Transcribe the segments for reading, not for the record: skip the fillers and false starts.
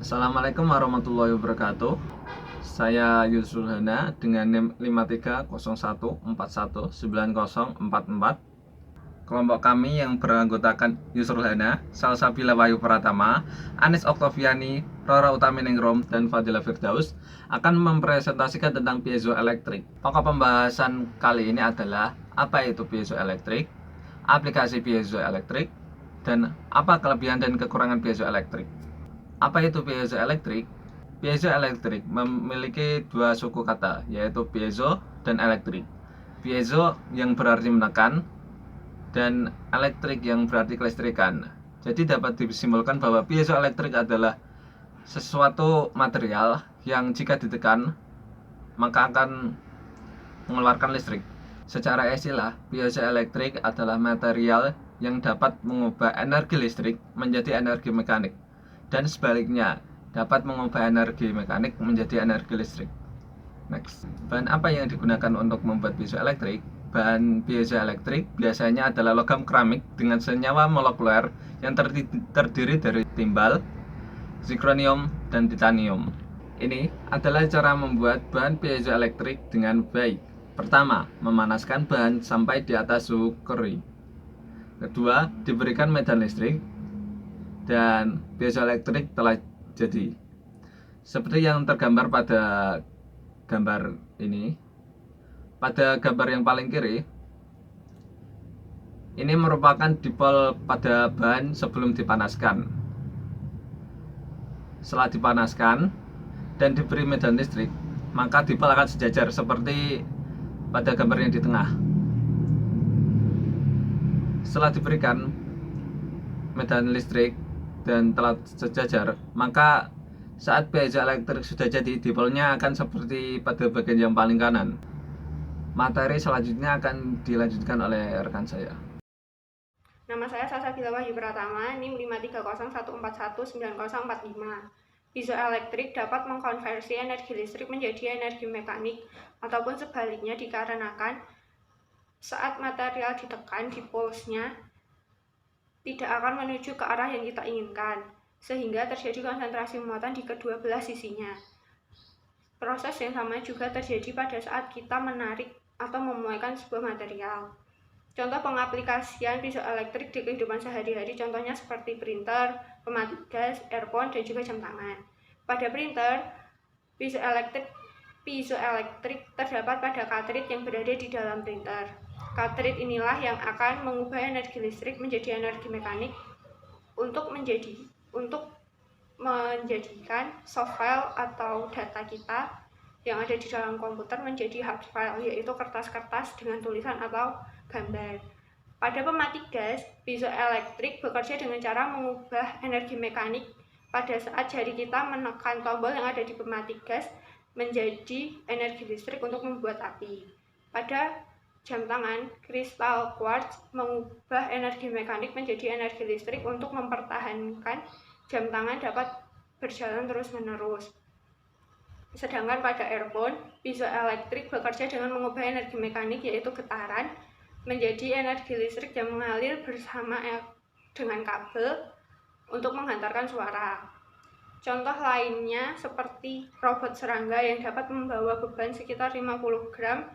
Assalamualaikum warahmatullahi wabarakatuh. Saya Yusrul Hana dengan NIM 5301419044. Kelompok kami yang beranggotakan Yusrul Hana, Salsabila Wahyu Pratama, Anis Oktaviani, Rora Utaminingrum, dan Fadila Firdaus akan mempresentasikan tentang piezoelektrik. Pokok pembahasan kali ini adalah apa itu piezoelektrik, aplikasi piezoelektrik, dan apa kelebihan dan kekurangan piezoelektrik. Apa itu piezoelektrik? Piezoelektrik memiliki dua suku kata, yaitu piezo dan elektrik. Piezo yang berarti menekan dan elektrik yang berarti kelistrikan. Jadi dapat disimpulkan bahwa piezoelektrik adalah sesuatu material yang jika ditekan maka akan mengeluarkan listrik. Secara istilah, piezoelektrik adalah material yang dapat mengubah energi listrik menjadi energi mekanik, dan sebaliknya dapat mengubah energi mekanik menjadi energi listrik. Next, bahan apa yang digunakan untuk membuat piezoelektrik? Bahan piezoelektrik biasanya adalah logam keramik dengan senyawa molekuler yang terdiri dari timbal, zirconium, dan titanium. Ini adalah cara membuat bahan piezoelektrik dengan baik. Pertama, memanaskan bahan sampai di atas suhu kering. Kedua, diberikan medan listrik, dan piezoelektrik telah jadi. Seperti yang tergambar pada gambar ini. Pada gambar yang paling kiri, ini merupakan dipol pada bahan sebelum dipanaskan. Setelah dipanaskan dan diberi medan listrik, maka dipol akan sejajar seperti pada gambar yang di tengah. Setelah diberikan medan listrik dan telah sejajar, maka saat piezoelektrik sudah jadi, dipolnya akan seperti pada bagian yang paling kanan. Materi selanjutnya akan dilanjutkan oleh rekan saya. Nama saya Salsabila Wahyu Pratama, NIM 5301419045. Piezoelektrik dapat mengkonversi energi listrik menjadi energi mekanik ataupun sebaliknya dikarenakan saat material ditekan, dipolsnya tidak akan menuju ke arah yang kita inginkan, sehingga terjadi konsentrasi muatan di kedua belah sisinya. Proses yang sama juga terjadi pada saat kita menarik atau memuaikan sebuah material. Contoh pengaplikasian piezoelektrik di kehidupan sehari-hari contohnya seperti printer, pemati gas, earphone, dan juga jam tangan. Pada printer, piezoelektrik terdapat pada cartridge yang berada di dalam printer. Cartridge inilah yang akan mengubah energi listrik menjadi energi mekanik untuk menjadikan soft file atau data kita yang ada di dalam komputer menjadi hard file, yaitu kertas-kertas dengan tulisan atau gambar. Pada pemati gas, piezoelektrik bekerja dengan cara mengubah energi mekanik pada saat jari kita menekan tombol yang ada di pemati gas menjadi energi listrik untuk membuat api. Pada jam tangan, kristal quartz mengubah energi mekanik menjadi energi listrik untuk mempertahankan jam tangan dapat berjalan terus-menerus. Sedangkan pada earphone, piezoelektrik bekerja dengan mengubah energi mekanik yaitu getaran menjadi energi listrik yang mengalir bersama dengan kabel untuk menghantarkan suara. Contoh lainnya seperti robot serangga yang dapat membawa beban sekitar 50 gram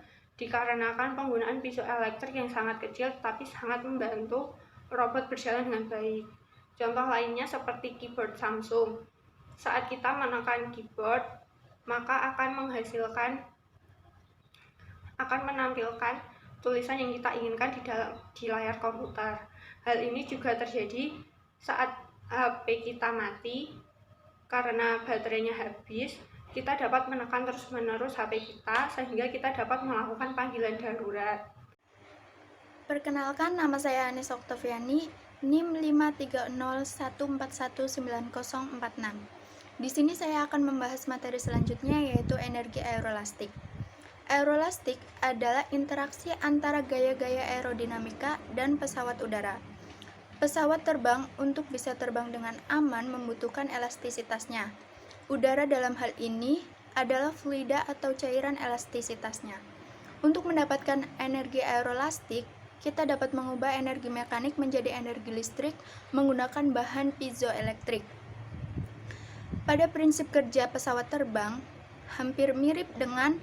dikarenakan penggunaan piezoelektrik yang sangat kecil tapi sangat membantu robot berjalan dengan baik. Contoh lainnya seperti keyboard Samsung. Saat kita menekan keyboard, maka akan menampilkan tulisan yang kita inginkan di layar komputer. Hal ini juga terjadi saat HP kita mati karena baterainya habis. Kita dapat menekan terus-menerus HP kita sehingga kita dapat melakukan panggilan darurat. Perkenalkan, nama saya Anis Oktaviani, NIM 5301419046. Di sini saya akan membahas materi selanjutnya, yaitu energi aerolastik. Aerolastik adalah interaksi antara gaya-gaya aerodinamika dan pesawat udara. Pesawat terbang untuk bisa terbang dengan aman membutuhkan elastisitasnya. Udara dalam hal ini adalah fluida atau cairan elastisitasnya. Untuk mendapatkan energi aerolastik, kita dapat mengubah energi mekanik menjadi energi listrik menggunakan bahan piezoelektrik. Pada prinsip kerja pesawat terbang, hampir mirip dengan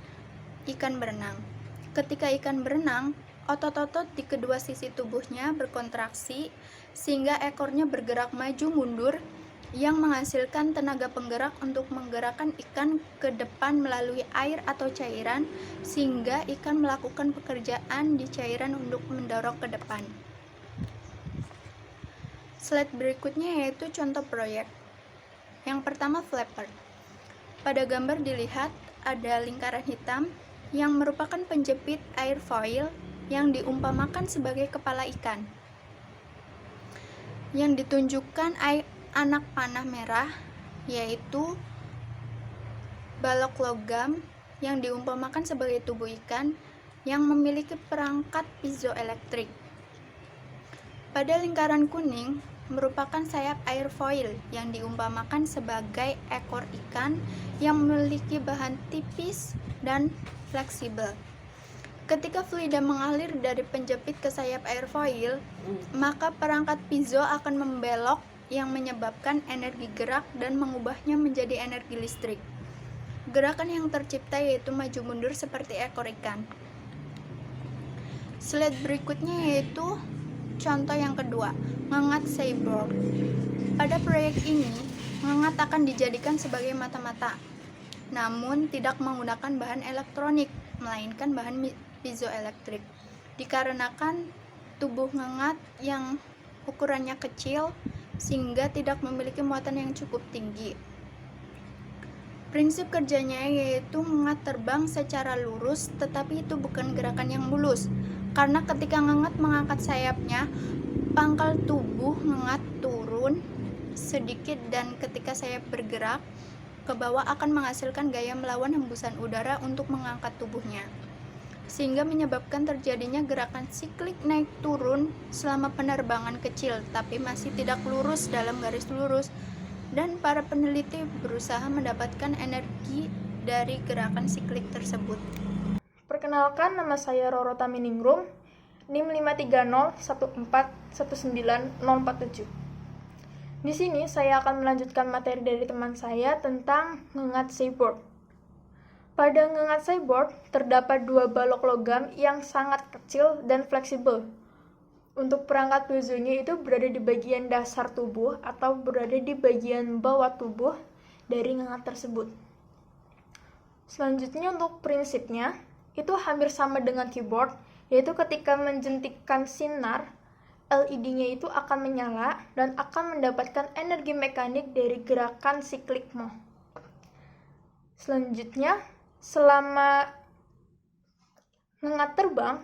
ikan berenang. Ketika ikan berenang, otot-otot di kedua sisi tubuhnya berkontraksi sehingga ekornya bergerak maju mundur yang menghasilkan tenaga penggerak untuk menggerakkan ikan ke depan melalui air atau cairan sehingga ikan melakukan pekerjaan di cairan untuk mendorong ke depan. Slide berikutnya yaitu contoh proyek. Yang pertama, flapper. Pada gambar dilihat ada lingkaran hitam yang merupakan penjepit airfoil yang diumpamakan sebagai kepala ikan. Yang ditunjukkan anak panah merah yaitu balok logam yang diumpamakan sebagai tubuh ikan yang memiliki perangkat piezoelektrik. Pada lingkaran kuning merupakan sayap airfoil yang diumpamakan sebagai ekor ikan yang memiliki bahan tipis dan fleksibel. Ketika fluida mengalir dari penjepit ke sayap airfoil, maka perangkat piezo akan membelok yang menyebabkan energi gerak dan mengubahnya menjadi energi listrik. Gerakan yang tercipta yaitu maju mundur seperti ekor ikan. Slide berikutnya yaitu contoh yang kedua, ngengat cyborg. Pada proyek ini, ngengat akan dijadikan sebagai mata-mata, namun tidak menggunakan bahan elektronik, melainkan bahan piezoelektrik. Dikarenakan tubuh ngengat yang ukurannya kecil, sehingga tidak memiliki muatan yang cukup tinggi. Prinsip kerjanya yaitu ngengat terbang secara lurus, tetapi itu bukan gerakan yang mulus. Karena ketika ngengat mengangkat sayapnya, pangkal tubuh ngengat turun sedikit dan ketika sayap bergerak ke bawah akan menghasilkan gaya melawan hembusan udara untuk mengangkat tubuhnya. Sehingga menyebabkan terjadinya gerakan siklik naik turun selama penerbangan kecil, tapi masih tidak lurus dalam garis lurus. Dan para peneliti berusaha mendapatkan energi dari gerakan siklik tersebut. Perkenalkan, nama saya Roro Taminingrum, NIM 530141947. Di sini saya akan melanjutkan materi dari teman saya tentang ngengat cyborg. Pada ngengat cyborg terdapat dua balok logam yang sangat kecil dan fleksibel. Untuk perangkat piezonya itu berada di bagian dasar tubuh atau berada di bagian bawah tubuh dari ngengat tersebut. Selanjutnya untuk prinsipnya, itu hampir sama dengan keyboard, yaitu ketika menjentikkan sinar, LED-nya itu akan menyala dan akan mendapatkan energi mekanik dari gerakan siklik Moh. Selanjutnya, selama ngengat terbang,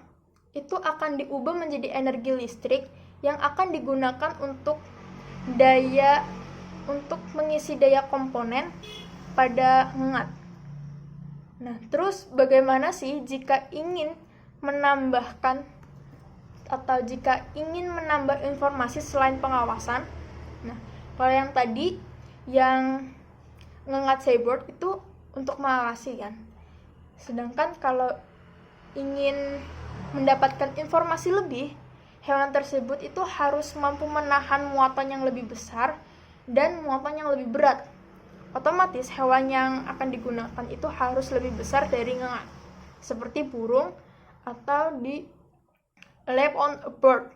itu akan diubah menjadi energi listrik yang akan digunakan untuk mengisi daya komponen pada ngengat. Nah, terus bagaimana sih jika ingin menambah informasi selain pengawasan? Nah, kalau yang tadi yang ngengat cyborg itu untuk mengawasi kan. Sedangkan kalau ingin mendapatkan informasi lebih, hewan tersebut itu harus mampu menahan muatan yang lebih besar dan muatan yang lebih berat. Otomatis hewan yang akan digunakan itu harus lebih besar dari ngengat, seperti burung atau di leap on a bird.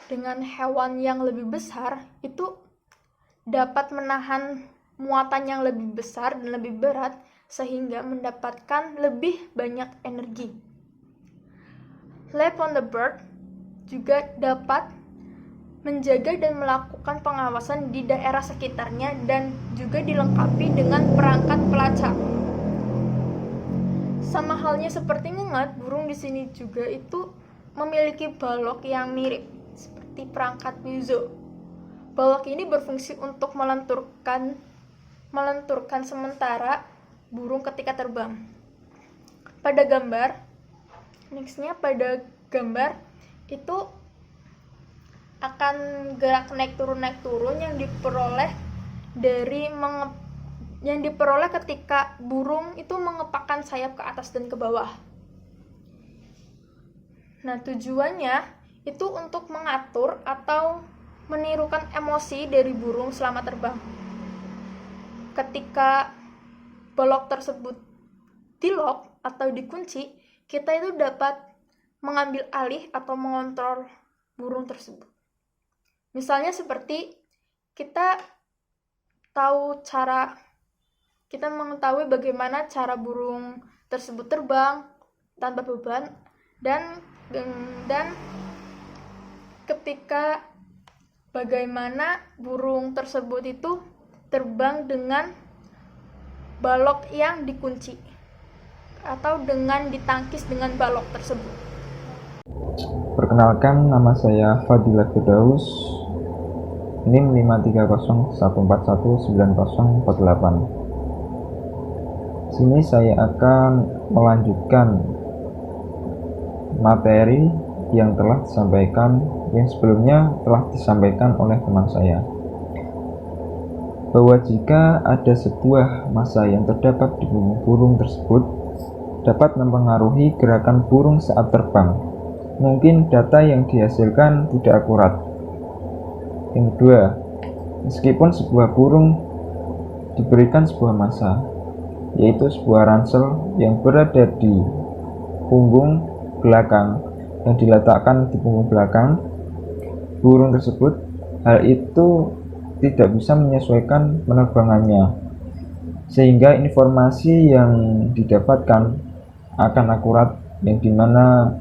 Dengan hewan yang lebih besar itu dapat menahan muatan yang lebih besar dan lebih berat sehingga mendapatkan lebih banyak energi. Leap on the bird juga dapat menjaga dan melakukan pengawasan di daerah sekitarnya dan juga dilengkapi dengan perangkat pelacak. Sama halnya seperti ngengat, burung di sini juga itu memiliki balok yang mirip seperti perangkat piezo. Balok ini berfungsi untuk melenturkan sementara burung ketika terbang. Pada gambar itu akan gerak naik turun yang diperoleh ketika burung itu mengepakkan sayap ke atas dan ke bawah. Nah, tujuannya itu untuk mengatur atau menirukan emosi dari burung selama terbang. ketika balok tersebut di-lock atau dikunci, kita itu dapat mengambil alih atau mengontrol burung tersebut. Misalnya seperti kita mengetahui bagaimana cara burung tersebut terbang tanpa beban, dan ketika bagaimana burung tersebut itu terbang dengan balok yang dikunci atau dengan ditangkis dengan balok tersebut. Perkenalkan, nama saya Fadila Firdaus, NIM 530141948. Sini saya akan melanjutkan materi yang telah disampaikan, yang sebelumnya telah disampaikan oleh teman saya, bahwa jika ada sebuah massa yang terdapat di punggung burung tersebut dapat mempengaruhi gerakan burung saat terbang. Mungkin data yang dihasilkan tidak akurat. Yang kedua, meskipun sebuah burung diberikan sebuah massa, yaitu sebuah ransel yang berada di punggung belakang, yang diletakkan di punggung belakang burung tersebut, hal itu tidak bisa menyesuaikan penerbangannya, sehingga informasi yang didapatkan akan akurat, yang dimana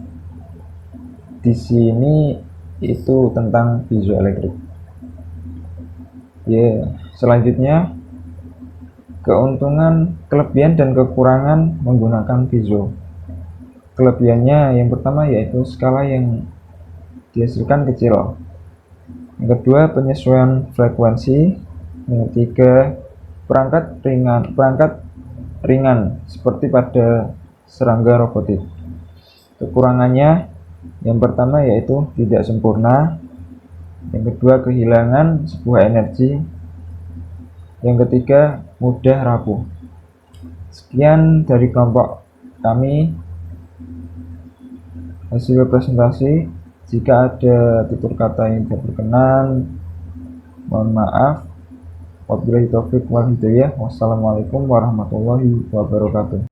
di sini itu tentang piezoelektrik. Selanjutnya, keuntungan, kelebihan dan kekurangan menggunakan piezo. Kelebihannya yang pertama yaitu skala yang dihasilkan kecil. Yang kedua, penyesuaian frekuensi. Yang ketiga, perangkat ringan seperti pada serangga robotik. Kekurangannya yang pertama yaitu tidak sempurna. Yang kedua, kehilangan sebuah energi. Yang ketiga, mudah rapuh. Sekian dari kelompok kami hasil presentasi. Jika ada tutur kata yang tidak berkenan, mohon maaf. Wabillahi taufiq wal hidayah. Wassalamualaikum warahmatullahi wabarakatuh.